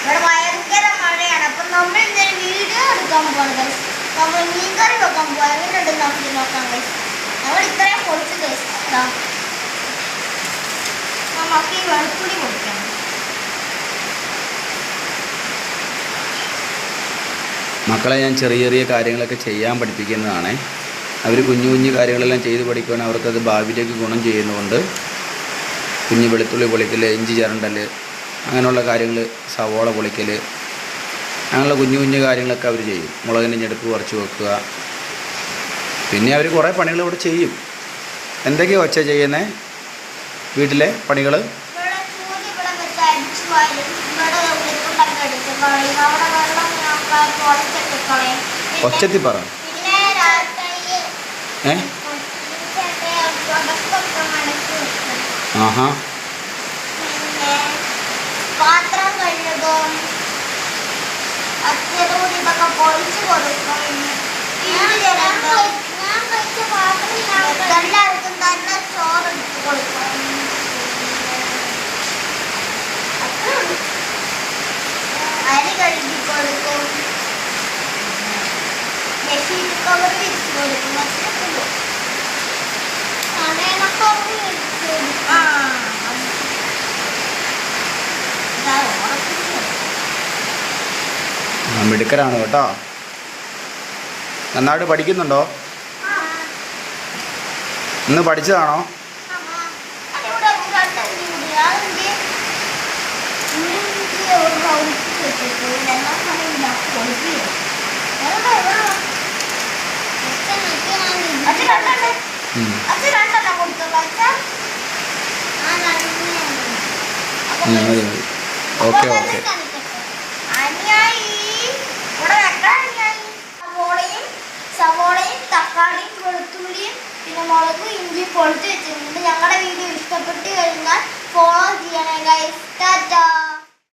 ഇവിടെ ഭയങ്കര മഴയാണ്. അപ്പം നമ്മൾ ഇന്നൊരു വീഡിയോ എടുക്കാൻ പോകണം ഗൈസ്. നമ്മൾ മീൻകറി വെക്കാൻ പോകാം. എങ്ങനെയുണ്ട് നമുക്ക് നോക്കാം ഗൈസ്. നമ്മൾ ഇത്രയും പൊടിച്ച് ഗൈസ്. നമുക്ക് ഈ വെളുത്തുള്ളി പൊടിക്കണം. മക്കളെ ഞാൻ ചെറിയ ചെറിയ കാര്യങ്ങളൊക്കെ ചെയ്യാൻ പഠിപ്പിക്കുന്നതാണ്. അവർ കുഞ്ഞു കുഞ്ഞു കാര്യങ്ങളെല്ലാം ചെയ്ത് പഠിക്കുകയാണെങ്കിൽ അവർക്കത് ഭാവിയിലേക്ക് ഗുണം ചെയ്യുന്നതുകൊണ്ട് കുഞ്ഞ് വെളുത്തുള്ളി പൊളിക്കൽ, ഇഞ്ചി ചിരണ്ടൽ, അങ്ങനെയുള്ള കാര്യങ്ങൾ, സവോള പൊളിക്കൽ, അങ്ങനെയുള്ള കുഞ്ഞു കുഞ്ഞു കാര്യങ്ങളൊക്കെ അവർ ചെയ്യും. മുളകിൻ്റെ ഞെടുപ്പ് കുറച്ച് വെക്കുക. പിന്നെ അവർ കുറേ പണികൾ ഇവിടെ ചെയ്യും. എന്തൊക്കെയാണ് ഒച്ച ചെയ്യുന്നത് വീട്ടിലെ പണികൾ? ഒച്ചത്തി പറ. ആഹാ. പാത്രം കഴുകും, അച്ഛനോട് ഇതൊക്കെ പൊളിച്ചു കൊടുക്കും. എല്ലാവർക്കും തന്നെ ചോറ് എടുത്ത് കൊടുക്കും. അരി കഴുകി കൊടുക്കും. ബെഡ്ഷീറ്റ് കവർ വിരിച്ചു കൊടുക്കും. മിടുക്കരാണ് കേട്ടോ. നന്നായിട്ട് പഠിക്കുന്നുണ്ടോ? ഇന്ന് പഠിച്ചതാണോ? Okay okay. സവോളയും തക്കാളിയും വെളുത്തുള്ളിയും പിന്നെ മുളകും ഇഞ്ചി പൊളിച്ച് വെച്ചിട്ടുണ്ട്. ഞങ്ങളുടെ വീഡിയോ ഇഷ്ടപ്പെട്ട് കഴിഞ്ഞാൽ ഫോളോ ചെയ്യണേ ഗൈസ്. ടാറ്റാ.